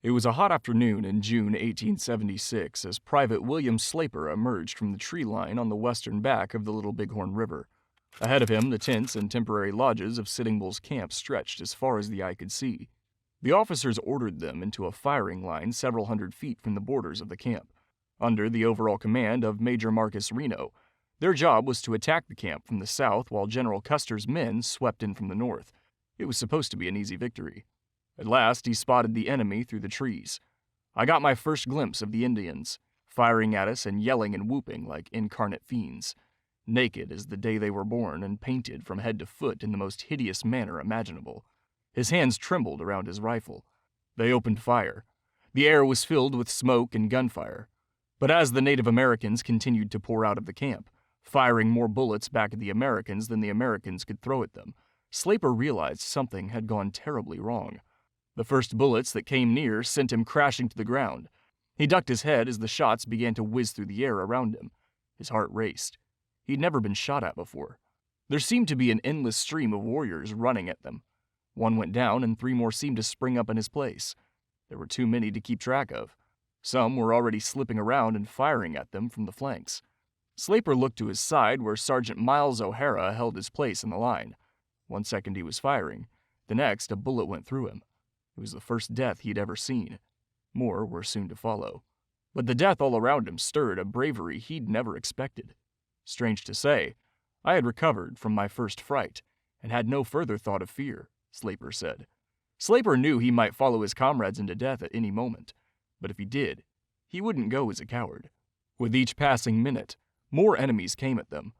It was a hot afternoon in June 1876 as Private William Slaper emerged from the tree line on the western back of the Little Bighorn River. Ahead of him, the tents and temporary lodges of Sitting Bull's camp stretched as far as the eye could see. The officers ordered them into a firing line several hundred feet from the borders of the camp. Under the overall command of Major Marcus Reno, their job was to attack the camp from the south while General Custer's men swept in from the north. It was supposed to be an easy victory. At last, he spotted the enemy through the trees. I got my first glimpse of the Indians, firing at us and yelling and whooping like incarnate fiends, naked as the day they were born and painted from head to foot in the most hideous manner imaginable. His hands trembled around his rifle. They opened fire. The air was filled with smoke and gunfire. But as the Native Americans continued to pour out of the camp, firing more bullets back at the Americans than the Americans could throw at them, Slaper realized something had gone terribly wrong. The first bullets that came near sent him crashing to the ground. He ducked his head as the shots began to whiz through the air around him. His heart raced. He'd never been shot at before. There seemed to be an endless stream of warriors running at them. One went down and 3 more seemed to spring up in his place. There were too many to keep track of. Some were already slipping around and firing at them from the flanks. Slaper looked to his side where Sergeant Miles O'Hara held his place in the line. 1 second he was firing. The next, a bullet went through him. It was the first death he'd ever seen. More were soon to follow. But the death all around him stirred a bravery he'd never expected. Strange to say, I had recovered from my first fright and had no further thought of fear, Slaper said. Slaper knew he might follow his comrades into death at any moment, but if he did, he wouldn't go as a coward. With each passing minute, more enemies came at them.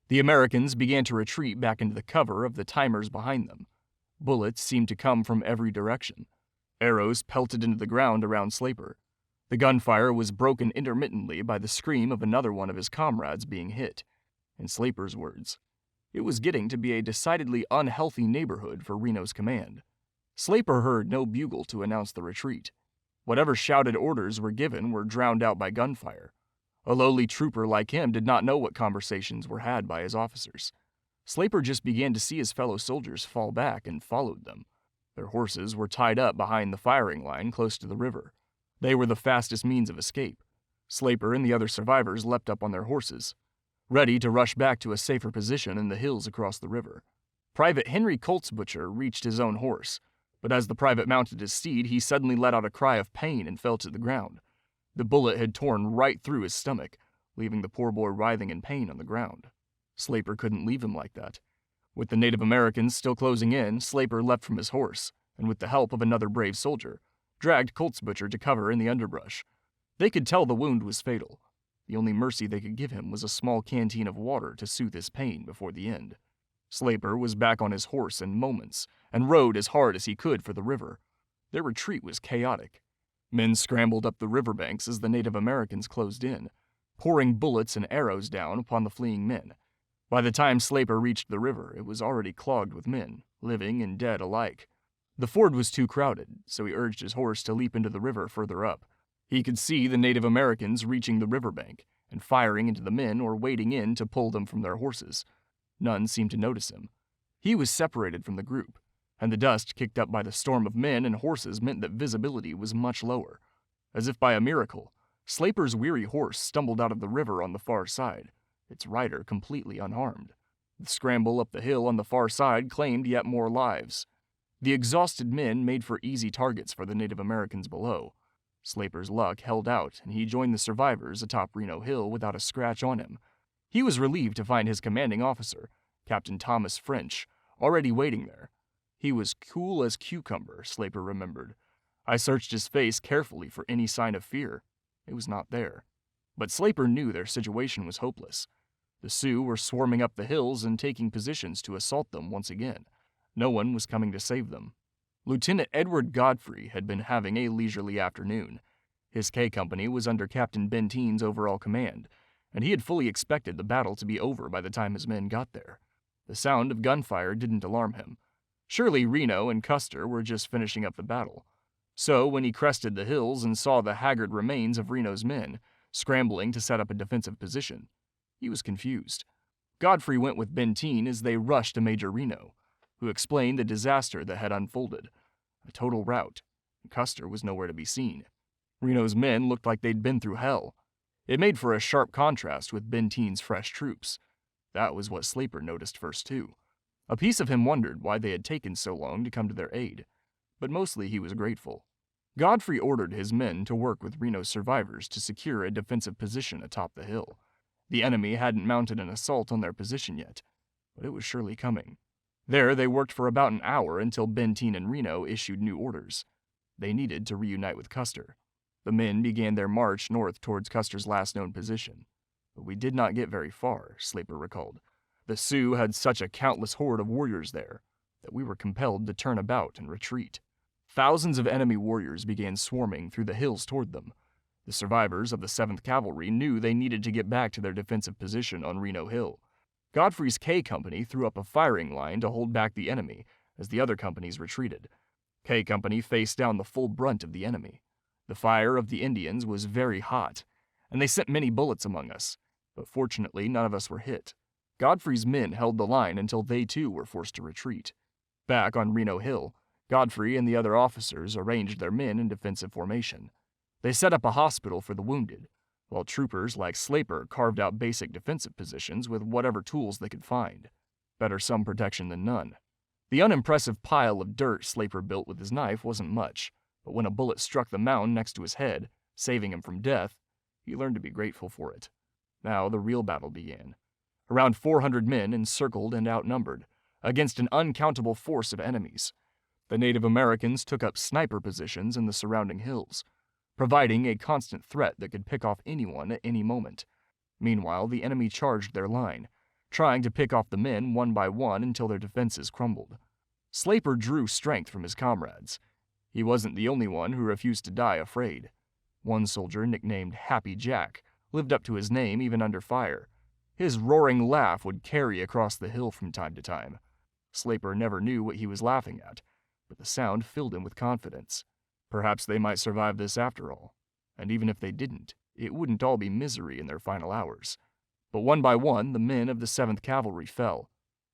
The Americans began to retreat back into the cover of the timers behind them. Bullets seemed to come from every direction. Arrows pelted into the ground around Slaper. The gunfire was broken intermittently by the scream of another one of his comrades being hit. In Slaper's words, it was getting to be a decidedly unhealthy neighborhood for Reno's command. Slaper heard no bugle to announce the retreat. Whatever shouted orders were given were drowned out by gunfire. A lowly trooper like him did not know what conversations were had by his officers. Slaper just began to see his fellow soldiers fall back and followed them. Their horses were tied up behind the firing line close to the river. They were the fastest means of escape. Slaper and the other survivors leapt up on their horses, ready to rush back to a safer position in the hills across the river. Private Henry Coltsbutcher reached his own horse, but as the private mounted his steed, he suddenly let out a cry of pain and fell to the ground. The bullet had torn right through his stomach, leaving the poor boy writhing in pain on the ground. Slaper couldn't leave him like that. With the Native Americans still closing in, Slaper leapt from his horse, and with the help of another brave soldier, dragged Coltsbutcher to cover in the underbrush. They could tell the wound was fatal. The only mercy they could give him was a small canteen of water to soothe his pain before the end. Slaper was back on his horse in moments, and rode as hard as he could for the river. Their retreat was chaotic. Men scrambled up the riverbanks as the Native Americans closed in, pouring bullets and arrows down upon the fleeing men. By the time Slaper reached the river, it was already clogged with men, living and dead alike. The ford was too crowded, so he urged his horse to leap into the river further up. He could see the Native Americans reaching the riverbank and firing into the men or wading in to pull them from their horses. None seemed to notice him. He was separated from the group, and the dust kicked up by the storm of men and horses meant that visibility was much lower. As if by a miracle, Slaper's weary horse stumbled out of the river on the far side, its rider completely unharmed. The scramble up the hill on the far side claimed yet more lives. The exhausted men made for easy targets for the Native Americans below. Slaper's luck held out, and he joined the survivors atop Reno Hill without a scratch on him. He was relieved to find his commanding officer, Captain Thomas French, already waiting there. He was cool as cucumber, Slaper remembered. I searched his face carefully for any sign of fear. It was not there. But Slaper knew their situation was hopeless. The Sioux were swarming up the hills and taking positions to assault them once again. No one was coming to save them. Lieutenant Edward Godfrey had been having a leisurely afternoon. His K Company was under Captain Benteen's overall command, and he had fully expected the battle to be over by the time his men got there. The sound of gunfire didn't alarm him. Surely Reno and Custer were just finishing up the battle. So when he crested the hills and saw the haggard remains of Reno's men, scrambling to set up a defensive position, he was confused. Godfrey went with Benteen as they rushed to Major Reno, who explained the disaster that had unfolded. A total rout. Custer was nowhere to be seen. Reno's men looked like they'd been through hell. It made for a sharp contrast with Benteen's fresh troops. That was what Slaper noticed first, too. A piece of him wondered why they had taken so long to come to their aid, but mostly he was grateful. Godfrey ordered his men to work with Reno's survivors to secure a defensive position atop the hill. The enemy hadn't mounted an assault on their position yet, but it was surely coming. There they worked for about an hour until Benteen and Reno issued new orders. They needed to reunite with Custer. The men began their march north towards Custer's last known position. But we did not get very far, Slaper recalled. The Sioux had such a countless horde of warriors there that we were compelled to turn about and retreat. Thousands of enemy warriors began swarming through the hills toward them. The survivors of the 7th Cavalry knew they needed to get back to their defensive position on Reno Hill. Godfrey's K Company threw up a firing line to hold back the enemy as the other companies retreated. K Company faced down the full brunt of the enemy. The fire of the Indians was very hot, and they sent many bullets among us, but fortunately none of us were hit. Godfrey's men held the line until they too were forced to retreat. Back on Reno Hill, Godfrey and the other officers arranged their men in defensive formation. They set up a hospital for the wounded, while troopers like Slaper carved out basic defensive positions with whatever tools they could find. Better some protection than none. The unimpressive pile of dirt Slaper built with his knife wasn't much, but when a bullet struck the mound next to his head, saving him from death, he learned to be grateful for it. Now the real battle began. Around 400 men encircled and outnumbered, against an uncountable force of enemies. The Native Americans took up sniper positions in the surrounding hills, providing a constant threat that could pick off anyone at any moment. Meanwhile, the enemy charged their line, trying to pick off the men one by one until their defenses crumbled. Slaper drew strength from his comrades. He wasn't the only one who refused to die afraid. One soldier, nicknamed Happy Jack, lived up to his name even under fire. His roaring laugh would carry across the hill from time to time. Slaper never knew what he was laughing at, but the sound filled him with confidence. Perhaps they might survive this after all, and even if they didn't, it wouldn't all be misery in their final hours. But one by one, the men of the 7th Cavalry fell.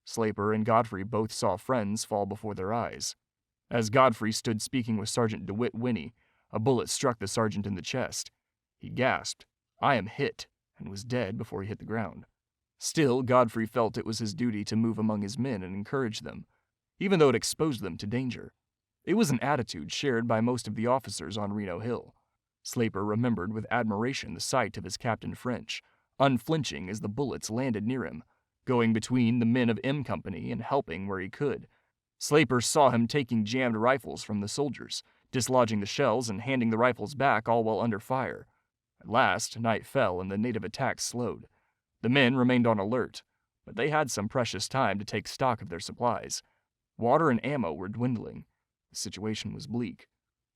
Slaper and Godfrey both saw friends fall before their eyes. As Godfrey stood speaking with Sergeant DeWitt Winnie, a bullet struck the sergeant in the chest. He gasped, "I am hit," and was dead before he hit the ground. Still, Godfrey felt it was his duty to move among his men and encourage them, even though it exposed them to danger. It was an attitude shared by most of the officers on Reno Hill. Slaper remembered with admiration the sight of his Captain French, unflinching as the bullets landed near him, going between the men of M Company and helping where he could. Slaper saw him taking jammed rifles from the soldiers, dislodging the shells and handing the rifles back all while under fire. At last, night fell and the native attacks slowed. The men remained on alert, but they had some precious time to take stock of their supplies. Water and ammo were dwindling. The situation was bleak.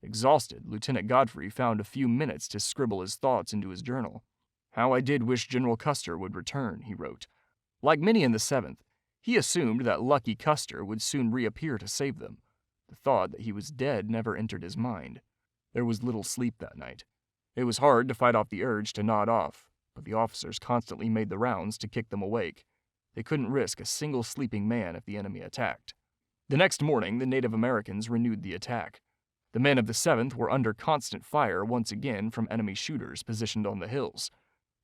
Exhausted, Lieutenant Godfrey found a few minutes to scribble his thoughts into his journal. "How I did wish General Custer would return," he wrote. Like many in the 7th, he assumed that lucky Custer would soon reappear to save them. The thought that he was dead never entered his mind. There was little sleep that night. It was hard to fight off the urge to nod off, but the officers constantly made the rounds to kick them awake. They couldn't risk a single sleeping man if the enemy attacked. The next morning, the Native Americans renewed the attack. The men of the 7th were under constant fire once again from enemy shooters positioned on the hills.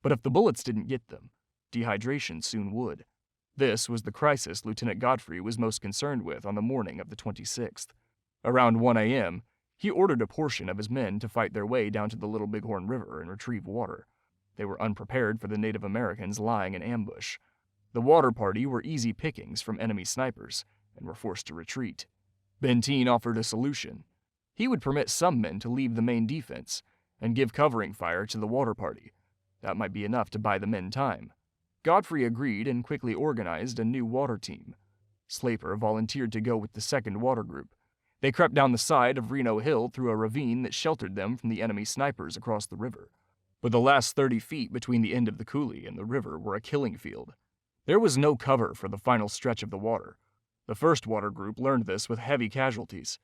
But if the bullets didn't get them, dehydration soon would. This was the crisis Lieutenant Godfrey was most concerned with on the morning of the 26th. Around 1 a.m., he ordered a portion of his men to fight their way down to the Little Bighorn River and retrieve water. They were unprepared for the Native Americans lying in ambush. The water party were easy pickings from enemy snipers and were forced to retreat. Benteen offered a solution. He would permit some men to leave the main defense and give covering fire to the water party. That might be enough to buy the men time. Godfrey agreed and quickly organized a new water team. Slaper volunteered to go with the 2nd Water Group. They crept down the side of Reno Hill through a ravine that sheltered them from the enemy snipers across the river. But the last 30 feet between the end of the coulee and the river were a killing field. There was no cover for the final stretch of the water. The 1st Water Group learned this with heavy casualties.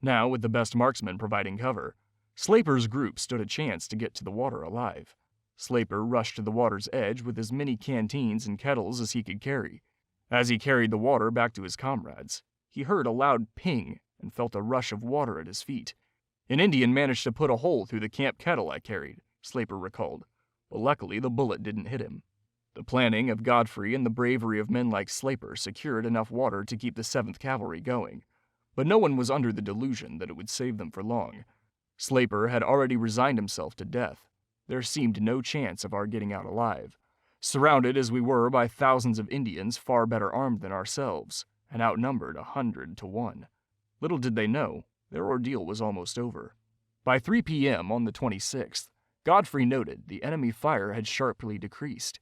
Now, with the best marksmen providing cover, Slaper's group stood a chance to get to the water alive. Slaper rushed to the water's edge with as many canteens and kettles as he could carry. As he carried the water back to his comrades, he heard a loud ping and felt a rush of water at his feet. An Indian managed to put a hole through the camp kettle I carried, Slaper recalled, but luckily the bullet didn't hit him. The planning of Godfrey and the bravery of men like Slaper secured enough water to keep the 7th Cavalry going, but no one was under the delusion that it would save them for long. Slaper had already resigned himself to death. There seemed no chance of our getting out alive, surrounded as we were by thousands of Indians far better armed than ourselves, and outnumbered 100 to 1. Little did they know, their ordeal was almost over. By 3 p.m. on the 26th, Godfrey noted the enemy fire had sharply decreased.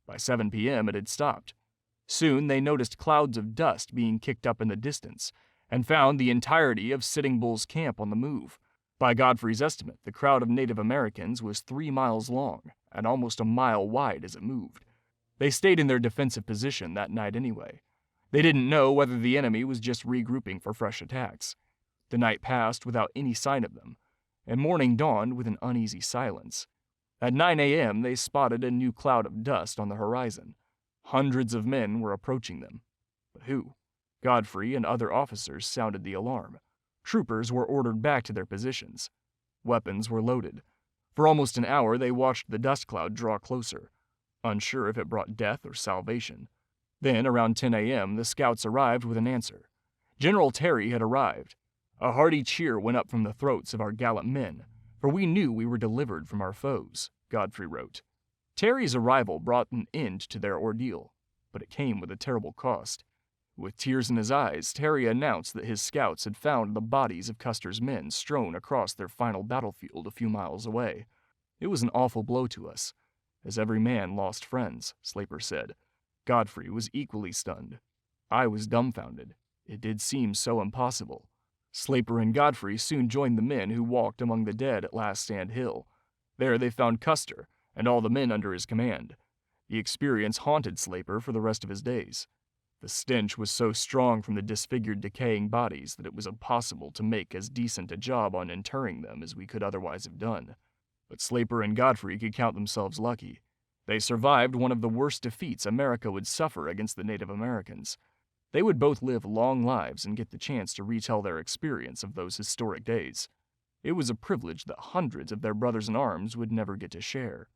By 7 p.m. it had stopped. Soon they noticed clouds of dust being kicked up in the distance, and found the entirety of Sitting Bull's camp on the move. By Godfrey's estimate, the crowd of Native Americans was 3 miles long and almost a mile wide as it moved. They stayed in their defensive position that night anyway. They didn't know whether the enemy was just regrouping for fresh attacks. The night passed without any sign of them, and morning dawned with an uneasy silence. At 9 a.m., they spotted a new cloud of dust on the horizon. Hundreds of men were approaching them. But who? Godfrey and other officers sounded the alarm. Troopers were ordered back to their positions. Weapons were loaded. For almost an hour, they watched the dust cloud draw closer, unsure if it brought death or salvation. Then, around 10 a.m., the scouts arrived with an answer. General Terry had arrived. A hearty cheer went up from the throats of our gallant men, for we knew we were delivered from our foes, Godfrey wrote. Terry's arrival brought an end to their ordeal, but it came with a terrible cost. With tears in his eyes, Terry announced that his scouts had found the bodies of Custer's men strewn across their final battlefield a few miles away. It was an awful blow to us, as every man lost friends, Slaper said. Godfrey was equally stunned. I was dumbfounded. It did seem so impossible. Slaper and Godfrey soon joined the men who walked among the dead at Last Stand Hill. There they found Custer and all the men under his command. The experience haunted Slaper for the rest of his days. The stench was so strong from the disfigured, decaying bodies that it was impossible to make as decent a job on interring them as we could otherwise have done. But Slaper and Godfrey could count themselves lucky. They survived one of the worst defeats America would suffer against the Native Americans. They would both live long lives and get the chance to retell their experience of those historic days. It was a privilege that hundreds of their brothers in arms would never get to share.